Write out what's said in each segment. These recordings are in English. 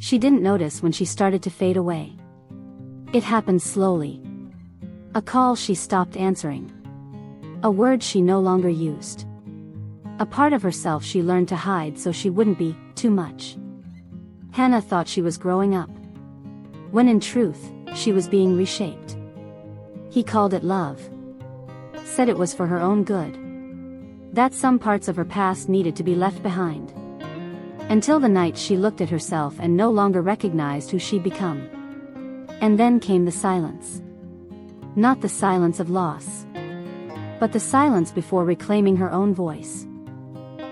She didn't notice when she started to fade away. It happened slowly. A call she stopped answering. A word she no longer used. A part of herself she learned to hide so she wouldn't be too much. Hannah thought she was growing up, when in truth, she was being reshaped. He called it love. Said it was for her own good. That some parts of her past needed to be left behind. Until the night she looked at herself and no longer recognized who she'd become. And then came the silence. Not the silence of loss, but the silence before reclaiming her own voice.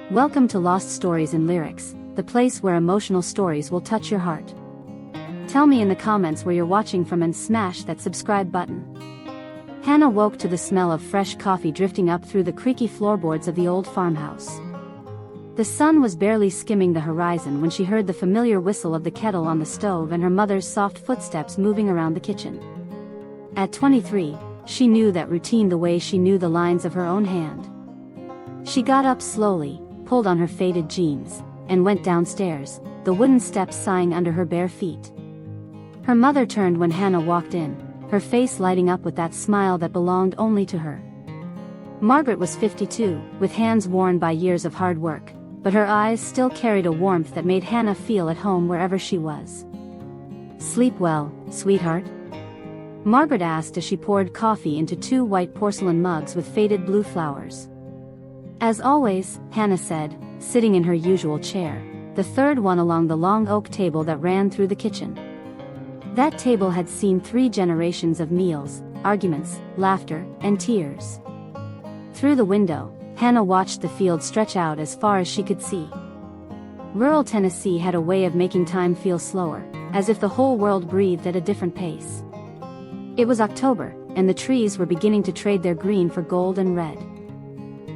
Welcome to Lost Stories and Lyrics, the place where emotional stories will touch your heart. Tell me in the comments where you're watching from and smash that subscribe button. Hannah woke to the smell of fresh coffee drifting up through the creaky floorboards of the old farmhouse. The sun was barely skimming the horizon when she heard the familiar whistle of the kettle on the stove and her mother's soft footsteps moving around the kitchen. At 23, she knew that routine the way she knew the lines of her own hand. She got up slowly, pulled on her faded jeans, and went downstairs, the wooden steps sighing under her bare feet. Her mother turned when Hannah walked in, her face lighting up with that smile that belonged only to her. Margaret was 52, with hands worn by years of hard work, but her eyes still carried a warmth that made Hannah feel at home wherever she was. "Sleep well, sweetheart?" Margaret asked as she poured coffee into 2 white porcelain mugs with faded blue flowers. "As always," Hannah said, sitting in her usual chair, the third one along the long oak table that ran through the kitchen. That table had seen 3 generations of meals, arguments, laughter, and tears. Through the window, Hannah watched the field stretch out as far as she could see. Rural Tennessee had a way of making time feel slower, as if the whole world breathed at a different pace. It was October, and the trees were beginning to trade their green for gold and red.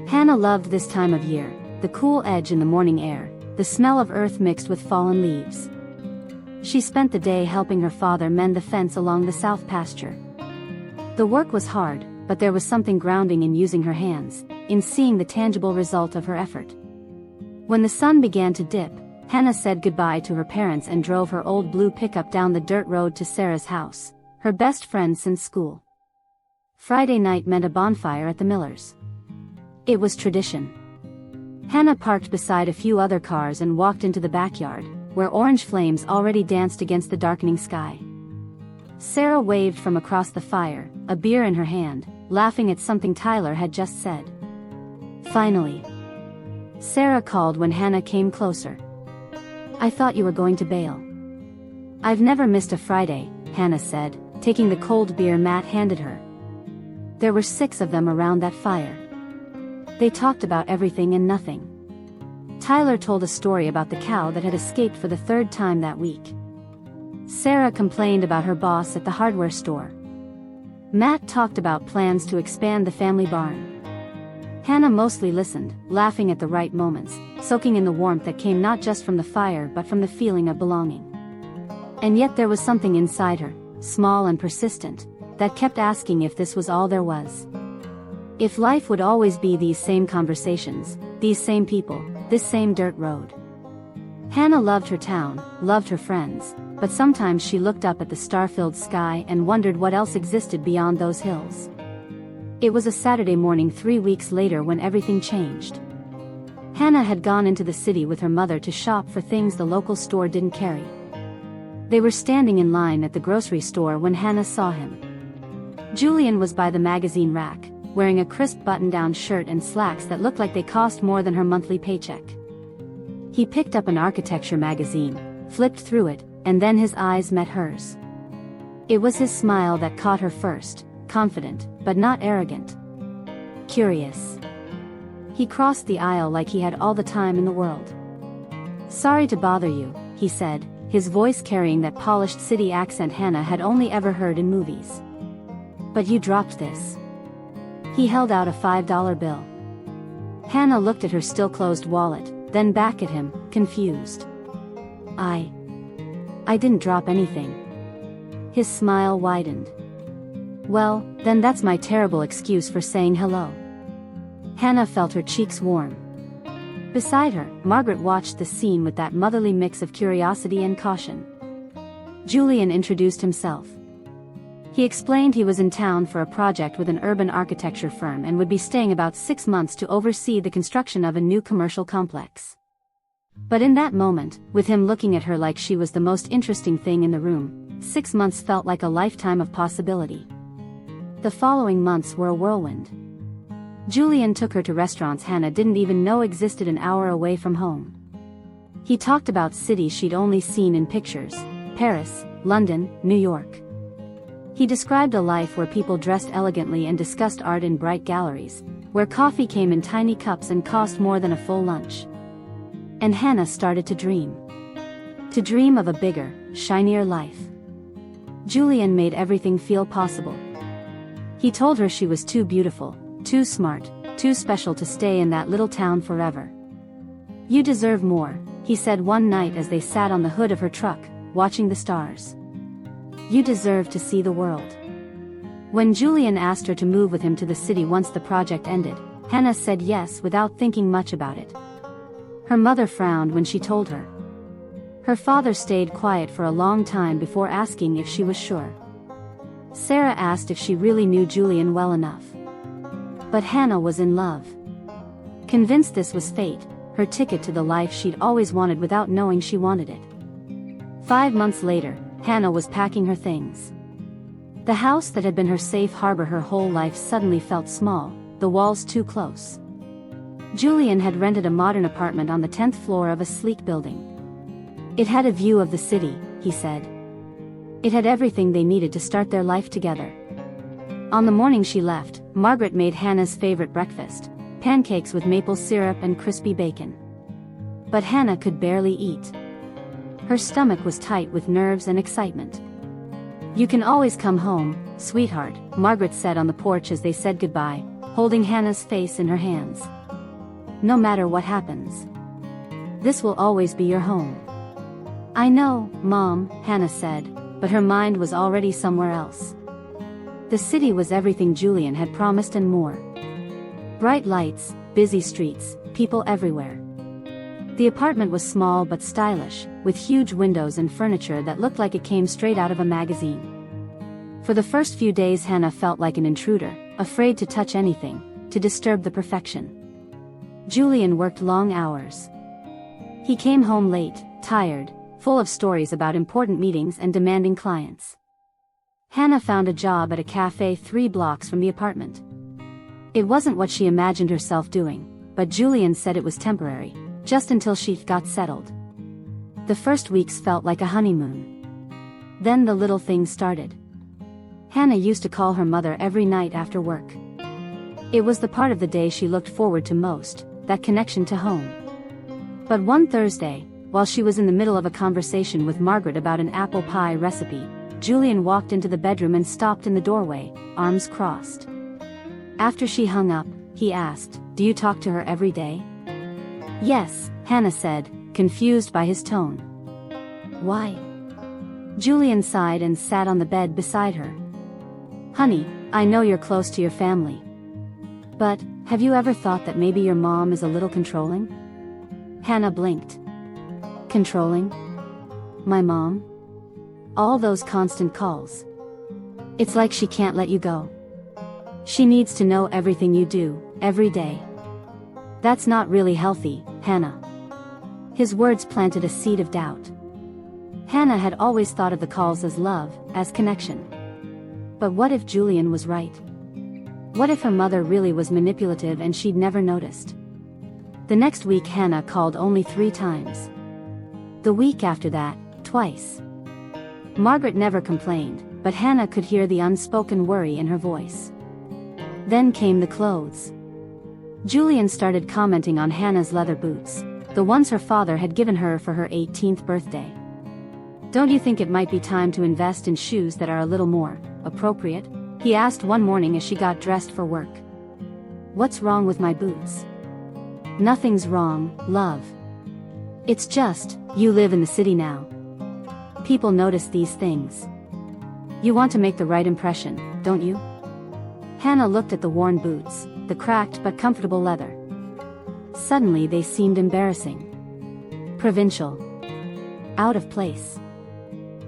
Hannah loved this time of year, the cool edge in the morning air, the smell of earth mixed with fallen leaves. She spent the day helping her father mend the fence along the south pasture. The work was hard, but there was something grounding in using her hands, in seeing the tangible result of her effort. When the sun began to dip, Hannah said goodbye to her parents and drove her old blue pickup down the dirt road to Sarah's house, her best friend since school. Friday night meant a bonfire at the Millers'. It was tradition. Hannah parked beside a few other cars and walked into the backyard, where orange flames already danced against the darkening sky. Sarah waved from across the fire, a beer in her hand, laughing at something Tyler had just said. "Finally," Sarah called when Hannah came closer. "I thought you were going to bail." "I've never missed a Friday," Hannah said, taking the cold beer Matt handed her. There were 6 of them around that fire. They talked about everything and nothing. Tyler told a story about the cow that had escaped for the 3rd time that week. Sarah complained about her boss at the hardware store. Matt talked about plans to expand the family barn. Hannah mostly listened, laughing at the right moments, soaking in the warmth that came not just from the fire but from the feeling of belonging. And yet there was something inside her, small and persistent, that kept asking if this was all there was. If life would always be these same conversations, these same people, this same dirt road. Hannah loved her town, loved her friends, but sometimes she looked up at the star-filled sky and wondered what else existed beyond those hills. It was a Saturday morning 3 weeks later when everything changed. Hannah had gone into the city with her mother to shop for things the local store didn't carry. They were standing in line at the grocery store when Hannah saw him. Julian was by the magazine rack, wearing a crisp button-down shirt and slacks that looked like they cost more than her monthly paycheck. He picked up an architecture magazine, flipped through it, and then his eyes met hers. It was his smile that caught her first, confident, but not arrogant. Curious. He crossed the aisle like he had all the time in the world. "Sorry to bother you," he said, his voice carrying that polished city accent Hannah had only ever heard in movies. "But you dropped this." He held out a $5 bill. Hannah looked at her still-closed wallet, then back at him, confused. I didn't drop anything." His smile widened. "Well, then that's my terrible excuse for saying hello." Hannah felt her cheeks warm. Beside her, Margaret watched the scene with that motherly mix of curiosity and caution. Julian introduced himself. He explained he was in town for a project with an urban architecture firm and would be staying about 6 months to oversee the construction of a new commercial complex. But in that moment, with him looking at her like she was the most interesting thing in the room, 6 months felt like a lifetime of possibility. The following months were a whirlwind. Julian took her to restaurants Hannah didn't even know existed an hour away from home. He talked about cities she'd only seen in pictures: Paris, London, New York. He described a life where people dressed elegantly and discussed art in bright galleries, where coffee came in tiny cups and cost more than a full lunch. And Hannah started to dream. To dream of a bigger, shinier life. Julian made everything feel possible. He told her she was too beautiful, too smart, too special to stay in that little town forever. "You deserve more," he said one night as they sat on the hood of her truck, watching the stars. "You deserve to see the world." When Julian asked her to move with him to the city once the project ended, Hannah said yes without thinking much about it. Her mother frowned when she told her. Her father stayed quiet for a long time before asking if she was sure. Sarah asked if she really knew Julian well enough. But Hannah was in love. Convinced this was fate, her ticket to the life she'd always wanted without knowing she wanted it. 5 months later, Hannah was packing her things. The house that had been her safe harbor her whole life suddenly felt small, the walls too close. Julian had rented a modern apartment on the 10th floor of a sleek building. It had a view of the city, he said. It had everything they needed to start their life together. On the morning she left, Margaret made Hannah's favorite breakfast: pancakes with maple syrup and crispy bacon. But Hannah could barely eat. Her stomach was tight with nerves and excitement. "You can always come home, sweetheart," Margaret said on the porch as they said goodbye, holding Hannah's face in her hands. "No matter what happens. This will always be your home." "I know, Mom," Hannah said, but her mind was already somewhere else. The city was everything Julian had promised and more. Bright lights, busy streets, people everywhere. The apartment was small but stylish, with huge windows and furniture that looked like it came straight out of a magazine. For the first few days Hannah felt like an intruder, afraid to touch anything, to disturb the perfection. Julian worked long hours. He came home late, tired, full of stories about important meetings and demanding clients. Hannah found a job at a cafe 3 blocks from the apartment. It wasn't what she imagined herself doing, but Julian said it was temporary, just until she got settled. The first weeks felt like a honeymoon. Then the little things started. Hannah used to call her mother every night after work. It was the part of the day she looked forward to most, that connection to home. But one Thursday, while she was in the middle of a conversation with Margaret about an apple pie recipe, Julian walked into the bedroom and stopped in the doorway, arms crossed. After she hung up, he asked, "Do you talk to her every day?" "Yes," Hannah said, confused by his tone. "Why?" Julian sighed and sat on the bed beside her. "Honey, I know you're close to your family. But, have you ever thought that maybe your mom is a little controlling?" Hannah blinked. "Controlling? My mom? All those constant calls. It's like she can't let you go. She needs to know everything you do, every day. That's not really healthy, Hannah." His words planted a seed of doubt. Hannah had always thought of the calls as love, as connection. But what if Julian was right? What if her mother really was manipulative and she'd never noticed? The next week Hannah called only 3 times. The week after that, twice. Margaret never complained, but Hannah could hear the unspoken worry in her voice. Then came the clothes. Julian started commenting on Hannah's leather boots, the ones her father had given her for her 18th birthday. "Don't you think it might be time to invest in shoes that are a little more appropriate?" he asked one morning as she got dressed for work. "What's wrong with my boots?" "Nothing's wrong, love. It's just, you live in the city now. People notice these things. You want to make the right impression, don't you?" Hannah looked at the worn boots, the cracked but comfortable leather. Suddenly they seemed embarrassing. Provincial. Out of place.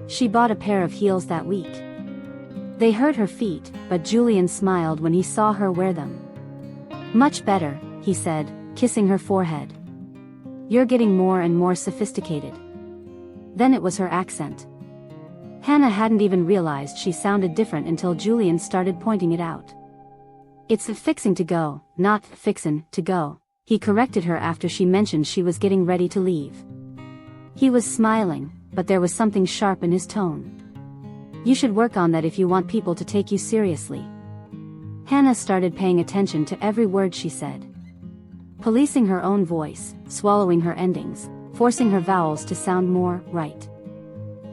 She bought a pair of heels that week. They hurt her feet, but Julian smiled when he saw her wear them. Much better, he said, kissing her forehead. You're getting more and more sophisticated. Then it was her accent. Hannah hadn't even realized she sounded different until Julian started pointing it out. It's fixing to go, not fixin' to go, he corrected her after she mentioned she was getting ready to leave. He was smiling, but there was something sharp in his tone. You should work on that if you want people to take you seriously. Hannah started paying attention to every word she said. Policing her own voice, swallowing her endings, forcing her vowels to sound more right.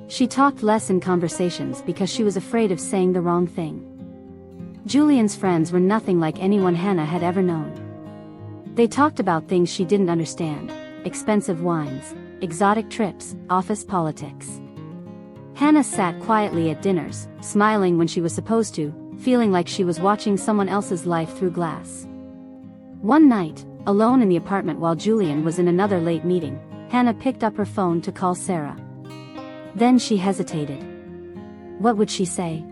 She talked less in conversations because she was afraid of saying the wrong thing. Julian's friends were nothing like anyone Hannah had ever known. They talked about things she didn't understand: expensive wines, exotic trips, office politics. Hannah sat quietly at dinners, smiling when she was supposed to, feeling like she was watching someone else's life through glass. One night, alone in the apartment while Julian was in another late meeting, Hannah picked up her phone to call Sarah. Then she hesitated. What would she say?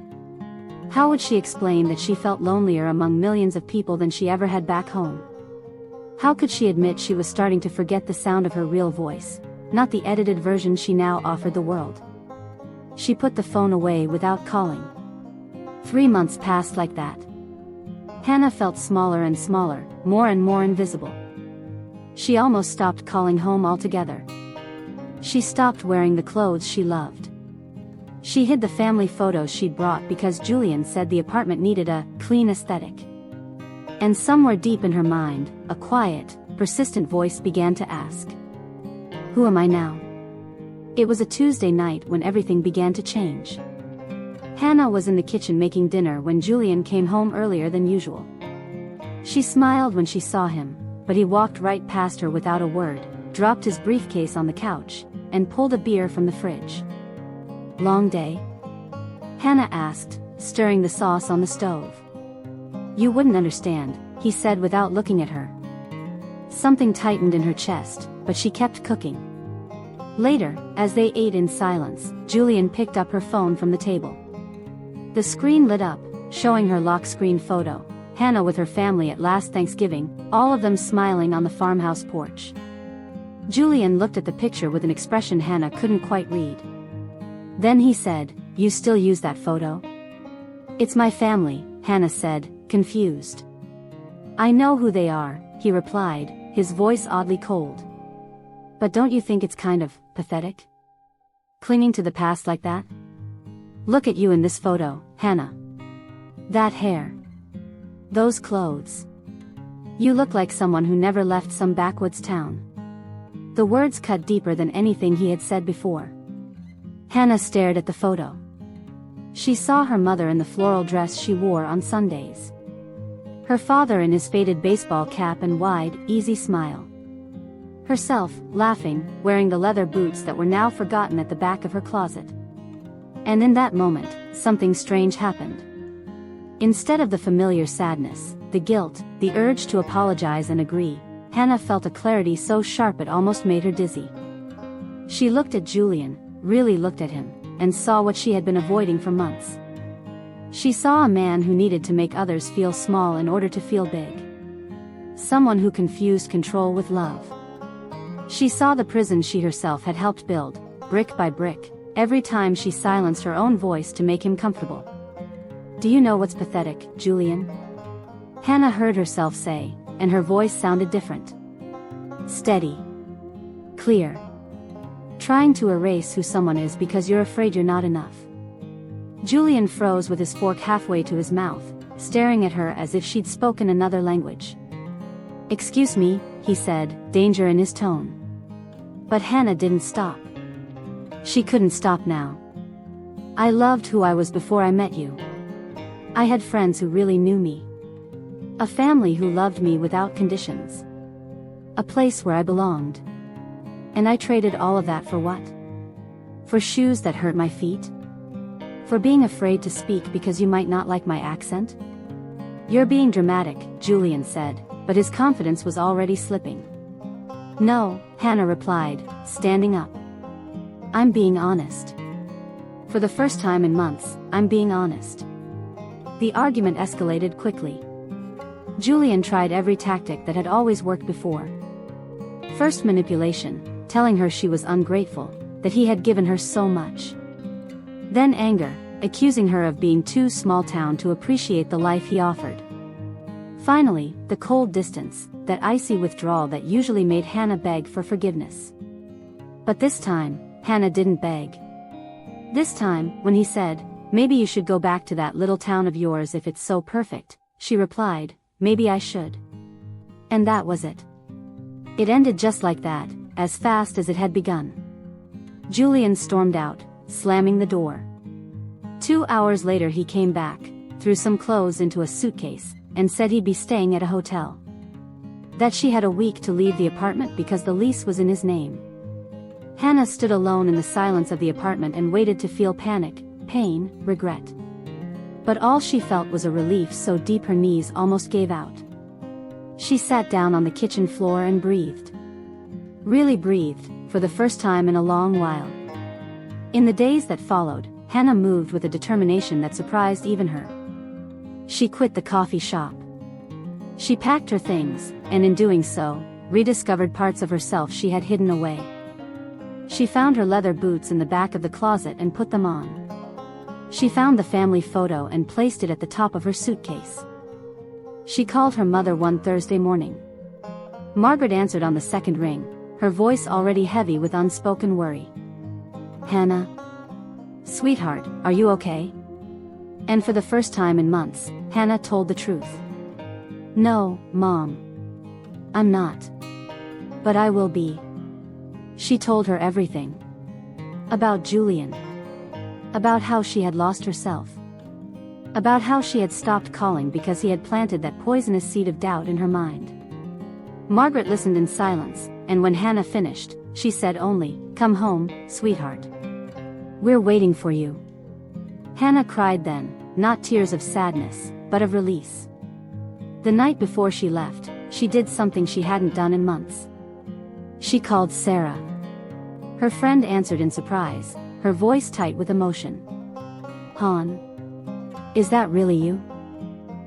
How would she explain that she felt lonelier among millions of people than she ever had back home? How could she admit she was starting to forget the sound of her real voice, not the edited version she now offered the world? She put the phone away without calling. 3 months passed like that. Hannah felt smaller and smaller, more and more invisible. She almost stopped calling home altogether. She stopped wearing the clothes she loved. She hid the family photos she'd brought because Julian said the apartment needed a clean aesthetic. And somewhere deep in her mind, a quiet, persistent voice began to ask, who am I now? It was a Tuesday night when everything began to change. Hannah was in the kitchen making dinner when Julian came home earlier than usual. She smiled when she saw him, but he walked right past her without a word, dropped his briefcase on the couch, and pulled a beer from the fridge. Long day? Hannah asked, stirring the sauce on the stove. You wouldn't understand, he said without looking at her. Something tightened in her chest, but she kept cooking. Later, as they ate in silence, Julian picked up her phone from the table. The screen lit up, showing her lock screen photo, Hannah with her family at last Thanksgiving, all of them smiling on the farmhouse porch. Julian looked at the picture with an expression Hannah couldn't quite read. Then he said, you still use that photo? It's my family, Hannah said, confused. I know who they are, he replied, his voice oddly cold. But don't you think it's kind of pathetic? Clinging to the past like that? Look at you in this photo, Hannah. That hair. Those clothes. You look like someone who never left some backwoods town. The words cut deeper than anything he had said before. Hannah stared at the photo. She saw her mother in the floral dress she wore on Sundays. Her father in his faded baseball cap and wide, easy smile. Herself, laughing, wearing the leather boots that were now forgotten at the back of her closet. And in that moment, something strange happened. Instead of the familiar sadness, the guilt, the urge to apologize and agree, Hannah felt a clarity so sharp it almost made her dizzy. She looked at Julian, really looked at him, and saw what she had been avoiding for months. She saw a man who needed to make others feel small in order to feel big. Someone who confused control with love. She saw the prison she herself had helped build, brick by brick, every time she silenced her own voice to make him comfortable. Do you know what's pathetic, Julian? Hannah heard herself say, and her voice sounded different. Steady. Clear. Trying to erase who someone is because you're afraid you're not enough. Julian froze with his fork halfway to his mouth, staring at her as if she'd spoken another language. Excuse me, he said, danger in his tone. But Hannah didn't stop. She couldn't stop now. I loved who I was before I met you. I had friends who really knew me. A family who loved me without conditions. A place where I belonged. And I traded all of that for what? For shoes that hurt my feet? For being afraid to speak because you might not like my accent? You're being dramatic, Julian said, but his confidence was already slipping. No, Hannah replied, standing up. I'm being honest. For the first time in months, I'm being honest. The argument escalated quickly. Julian tried every tactic that had always worked before. First, manipulation, telling her she was ungrateful, that he had given her so much. Then anger, accusing her of being too small town to appreciate the life he offered. Finally, the cold distance, that icy withdrawal that usually made Hannah beg for forgiveness. But this time, Hannah didn't beg. This time, when he said, "Maybe you should go back to that little town of yours if it's so perfect," she replied, "Maybe I should." And that was it. It ended just like that, as fast as it had begun. Julian stormed out, slamming the door. 2 hours later he came back, threw some clothes into a suitcase, and said he'd be staying at a hotel. That she had a week to leave the apartment because the lease was in his name. Hannah stood alone in the silence of the apartment and waited to feel panic, pain, regret. But all she felt was a relief so deep her knees almost gave out. She sat down on the kitchen floor and breathed. Really breathed, for the first time in a long while. In the days that followed, Hannah moved with a determination that surprised even her. She quit the coffee shop. She packed her things, and in doing so, rediscovered parts of herself she had hidden away. She found her leather boots in the back of the closet and put them on. She found the family photo and placed it at the top of her suitcase. She called her mother one Thursday morning. Margaret answered on the second ring, her voice already heavy with unspoken worry. "Hannah? Sweetheart, are you okay?" And for the first time in months, Hannah told the truth. "No, Mom. I'm not. But I will be." She told her everything. About Julian. About how she had lost herself. About how she had stopped calling because he had planted that poisonous seed of doubt in her mind. Margaret listened in silence, and when Hannah finished, she said only, "Come home, sweetheart. We're waiting for you." Hannah cried then, not tears of sadness, but of release. The night before she left, she did something she hadn't done in months. She called Sarah. Her friend answered in surprise, her voice tight with emotion. "Han? Is that really you?"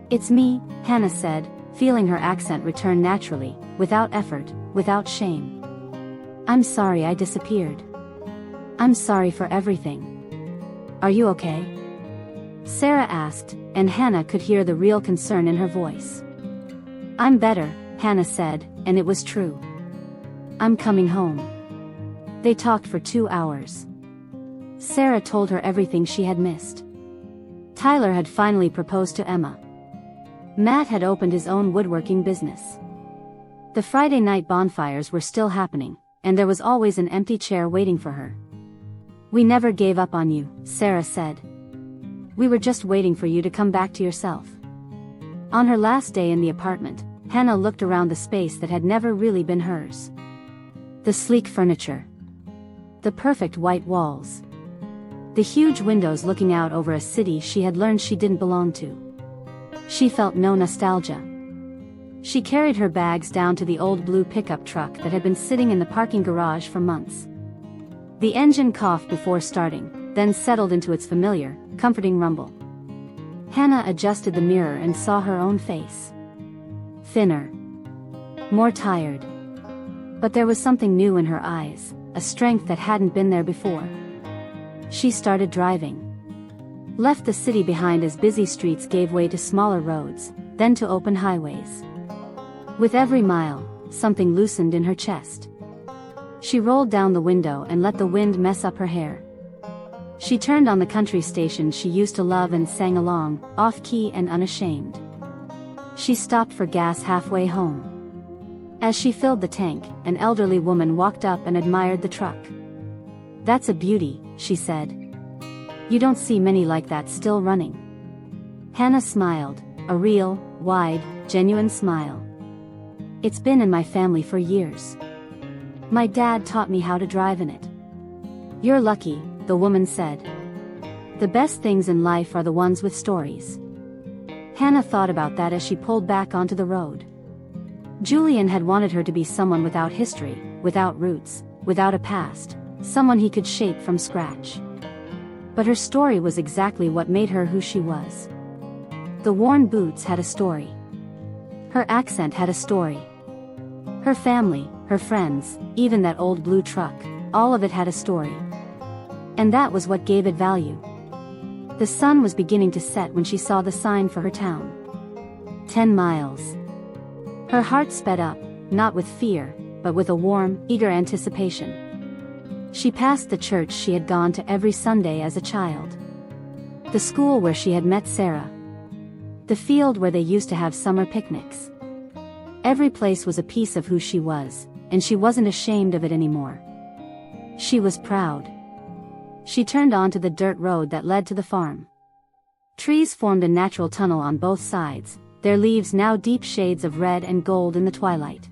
"It's me," Hannah said, feeling her accent return naturally, without effort, without shame. "I'm sorry I disappeared. I'm sorry for everything. Are you okay?" Sarah asked, and Hannah could hear the real concern in her voice. "I'm better," Hannah said, and it was true. "I'm coming home." They talked for 2 hours. Sarah told her everything she had missed. Tyler had finally proposed to Emma. Matt had opened his own woodworking business. The Friday night bonfires were still happening, and there was always an empty chair waiting for her. "We never gave up on you," Sarah said. "We were just waiting for you to come back to yourself." On her last day in the apartment, Hannah looked around the space that had never really been hers. The sleek furniture. The perfect white walls. The huge windows looking out over a city she had learned she didn't belong to. She felt no nostalgia. She carried her bags down to the old blue pickup truck that had been sitting in the parking garage for months. The engine coughed before starting, then settled into its familiar, comforting rumble. Hannah adjusted the mirror and saw her own face. Thinner. More tired. But there was something new in her eyes, a strength that hadn't been there before. She started driving. Left the city behind as busy streets gave way to smaller roads, then to open highways. With every mile, something loosened in her chest. She rolled down the window and let the wind mess up her hair. She turned on the country station she used to love and sang along, off-key and unashamed. She stopped for gas halfway home. As she filled the tank, an elderly woman walked up and admired the truck. "That's a beauty," she said. "You don't see many like that still running." Hannah smiled, a real, wide, genuine smile. "It's been in my family for years. My dad taught me how to drive in it." "You're lucky," the woman said. "The best things in life are the ones with stories." Hannah thought about that as she pulled back onto the road. Julian had wanted her to be someone without history, without roots, without a past, someone he could shape from scratch. But her story was exactly what made her who she was. The worn boots had a story. Her accent had a story. Her family, her friends, even that old blue truck, all of it had a story. And that was what gave it value. The sun was beginning to set when she saw the sign for her town. 10 miles. Her heart sped up, not with fear, but with a warm, eager anticipation. She passed the church she had gone to every Sunday as a child. The school where she had met Sarah. The field where they used to have summer picnics. Every place was a piece of who she was, and she wasn't ashamed of it anymore. She was proud. She turned onto the dirt road that led to the farm. Trees formed a natural tunnel on both sides, their leaves now deep shades of red and gold in the twilight.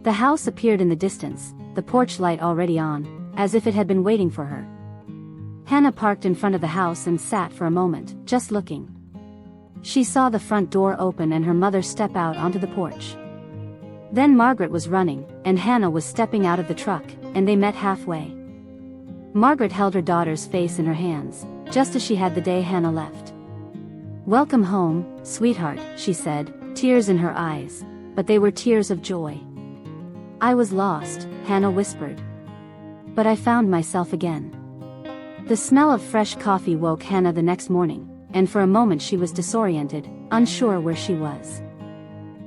The house appeared in the distance, the porch light already on, as if it had been waiting for her. Hannah parked in front of the house and sat for a moment, just looking. She saw the front door open and her mother step out onto the porch. Then Margaret was running, and Hannah was stepping out of the truck, and they met halfway. Margaret held her daughter's face in her hands, just as she had the day Hannah left. "Welcome home, sweetheart," she said, tears in her eyes, but they were tears of joy. "I was lost," Hannah whispered. "But I found myself again." The smell of fresh coffee woke Hannah the next morning, and for a moment she was disoriented, unsure where she was.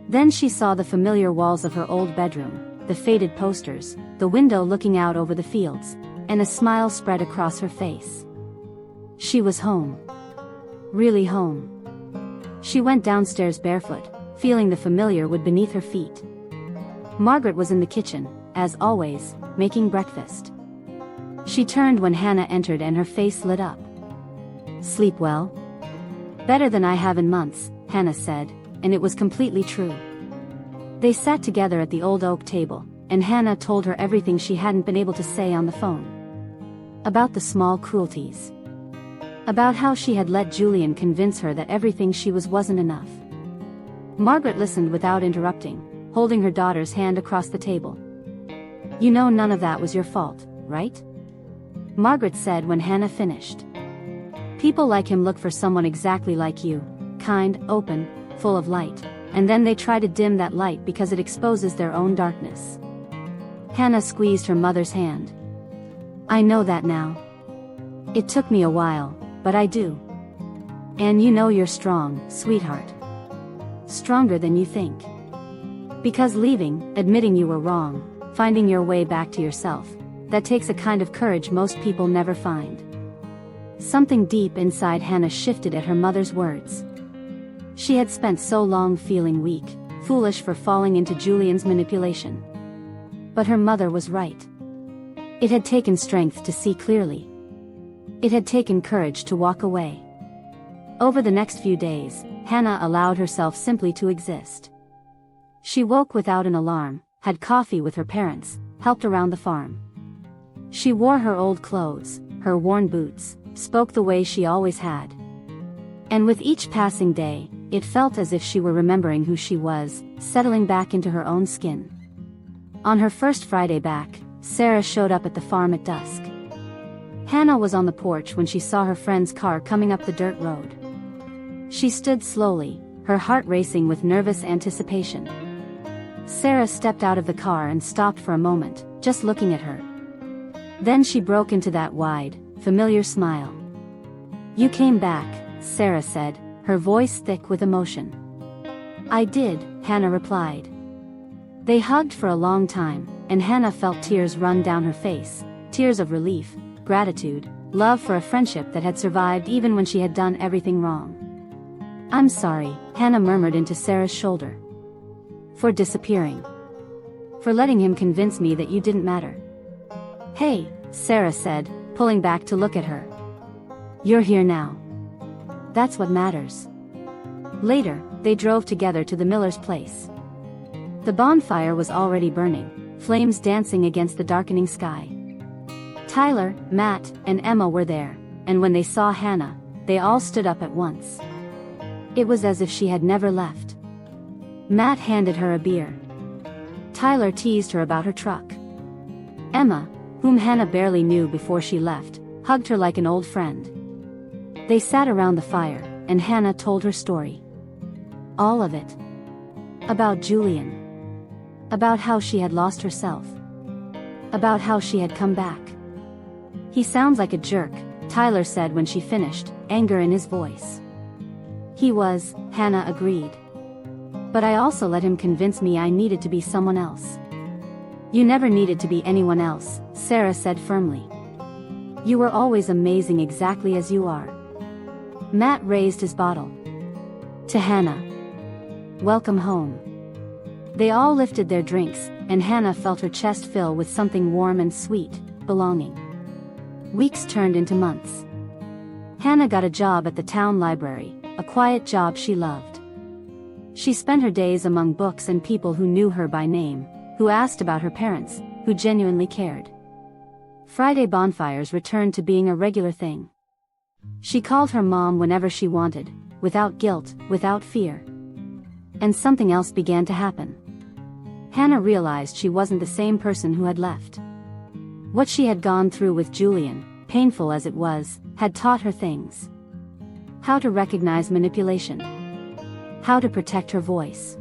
Then she saw the familiar walls of her old bedroom, the faded posters, the window looking out over the fields, and a smile spread across her face. She was home. Really home. She went downstairs barefoot, feeling the familiar wood beneath her feet. Margaret was in the kitchen, as always, making breakfast. She turned when Hannah entered and her face lit up. "Sleep well?" "Better than I have in months," Hannah said, and it was completely true. They sat together at the old oak table, and Hannah told her everything she hadn't been able to say on the phone. About the small cruelties. About how she had let Julian convince her that everything she was wasn't enough. Margaret listened without interrupting, holding her daughter's hand across the table. "You know none of that was your fault, right?" Margaret said when Hannah finished. "People like him look for someone exactly like you, kind, open, full of light, and then they try to dim that light because it exposes their own darkness." Hannah squeezed her mother's hand. "I know that now. It took me a while, but I do. And you know you're strong, sweetheart. Stronger than you think. Because leaving, admitting you were wrong, finding your way back to yourself, that takes a kind of courage most people never find." Something deep inside Hannah shifted at her mother's words. She had spent so long feeling weak, foolish for falling into Julian's manipulation. But her mother was right. It had taken strength to see clearly. It had taken courage to walk away. Over the next few days, Hannah allowed herself simply to exist. She woke without an alarm, had coffee with her parents, helped around the farm. She wore her old clothes, her worn boots, spoke the way she always had. And with each passing day, it felt as if she were remembering who she was, settling back into her own skin. On her first Friday back, Sarah showed up at the farm at dusk. Hannah was on the porch when she saw her friend's car coming up the dirt road. She stood slowly, her heart racing with nervous anticipation. Sarah stepped out of the car and stopped for a moment, just looking at her. Then she broke into that wide, familiar smile. "You came back," Sarah said, her voice thick with emotion. "I did," Hannah replied. They hugged for a long time, and Hannah felt tears run down her face, tears of relief, gratitude, love for a friendship that had survived even when she had done everything wrong. "I'm sorry," Hannah murmured into Sarah's shoulder. "For disappearing. For letting him convince me that you didn't matter." "Hey," Sarah said, pulling back to look at her. "You're here now. That's what matters." Later, they drove together to the miller's place. The bonfire was already burning, flames dancing against the darkening sky. Tyler, Matt, and Emma were there, and when they saw Hannah, they all stood up at once. It was as if she had never left. Matt handed her a beer. Tyler teased her about her truck. Emma, whom Hannah barely knew before she left, hugged her like an old friend. They sat around the fire, and Hannah told her story. All of it. About Julian. About how she had lost herself. About how she had come back. "He sounds like a jerk," Tyler said when she finished, anger in his voice. "He was," Hannah agreed. "But I also let him convince me I needed to be someone else." "You never needed to be anyone else," Sarah said firmly. "You were always amazing exactly as you are." Matt raised his bottle. To Hannah. "Welcome home." They all lifted their drinks, and Hannah felt her chest fill with something warm and sweet, belonging. Weeks turned into months. Hannah got a job at the town library, a quiet job she loved. She spent her days among books and people who knew her by name, who asked about her parents, who genuinely cared. Friday bonfires returned to being a regular thing. She called her mom whenever she wanted, without guilt, without fear. And something else began to happen. Hannah realized she wasn't the same person who had left. What she had gone through with Julian, painful as it was, had taught her things. How to recognize manipulation. How to protect her voice.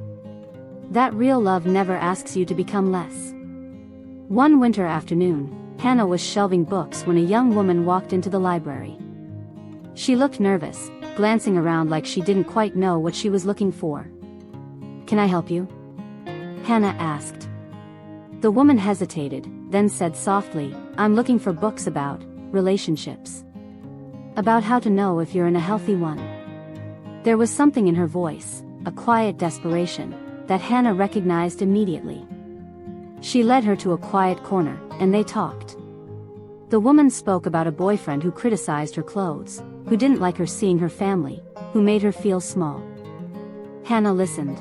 That real love never asks you to become less. One winter afternoon, Hannah was shelving books when a young woman walked into the library. She looked nervous, glancing around like she didn't quite know what she was looking for. "Can I help you?" Hannah asked. The woman hesitated, then said softly, "I'm looking for books about relationships. About how to know if you're in a healthy one." There was something in her voice, a quiet desperation, that Hannah recognized immediately. She led her to a quiet corner, and they talked. The woman spoke about a boyfriend who criticized her clothes, who didn't like her seeing her family, who made her feel small. Hannah listened.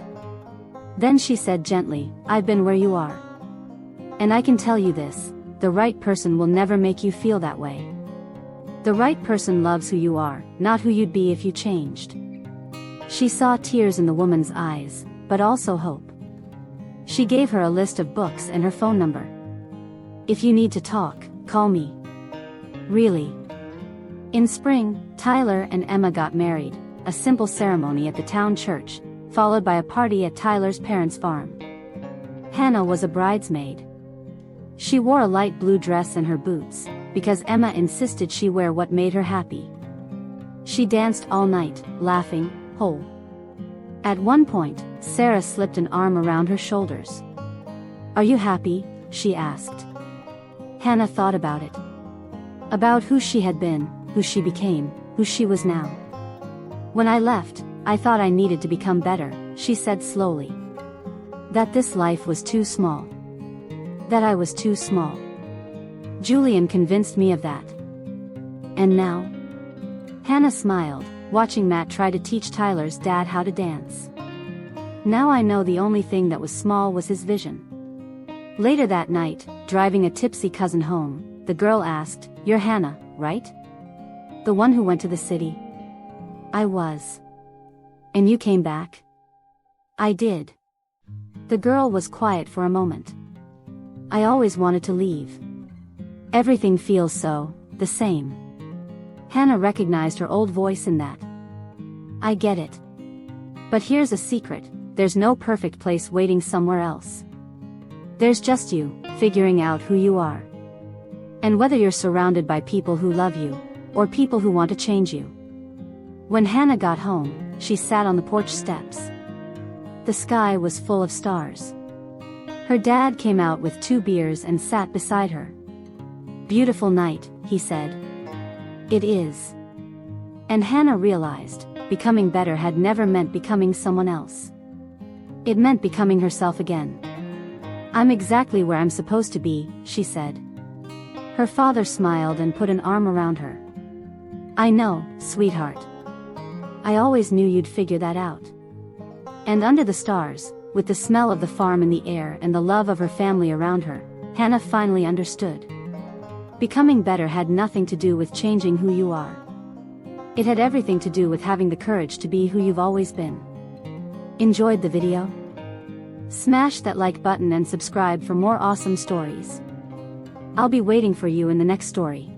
Then she said gently, "I've been where you are. And I can tell you this, the right person will never make you feel that way. The right person loves who you are, not who you'd be if you changed." She saw tears in the woman's eyes, but also hope. She gave her a list of books and her phone number. "If you need to talk, call me." Really. In spring, Tyler and Emma got married, a simple ceremony at the town church, followed by a party at Tyler's parents' farm. Hannah was a bridesmaid. She wore a light blue dress and her boots, because Emma insisted she wear what made her happy. She danced all night, laughing, whole. At one point, Sarah slipped an arm around her shoulders. "Are you happy?" she asked. Hannah thought about it. About who she had been, who she became, who she was now. "When I left, I thought I needed to become better," she said slowly. "That this life was too small. That I was too small. Julian convinced me of that. And now?" Hannah smiled, watching Matt try to teach Tyler's dad how to dance. "Now I know the only thing that was small was his vision." Later that night, driving a tipsy cousin home, the girl asked, "You're Hannah, right? The one who went to the city?" "I was." "And you came back?" "I did." The girl was quiet for a moment. "I always wanted to leave. Everything feels so, the same." Hannah recognized her old voice in that. "I get it. But here's a secret, there's no perfect place waiting somewhere else. There's just you, figuring out who you are. And whether you're surrounded by people who love you, or people who want to change you." When Hannah got home, she sat on the porch steps. The sky was full of stars. Her dad came out with 2 beers and sat beside her. "Beautiful night," he said. "It is." And Hannah realized, becoming better had never meant becoming someone else. It meant becoming herself again. "I'm exactly where I'm supposed to be," she said. Her father smiled and put an arm around her. "I know, sweetheart. I always knew you'd figure that out." And under the stars, with the smell of the farm in the air and the love of her family around her, Hannah finally understood. Becoming better had nothing to do with changing who you are. It had everything to do with having the courage to be who you've always been. Enjoyed the video? Smash that like button and subscribe for more awesome stories. I'll be waiting for you in the next story.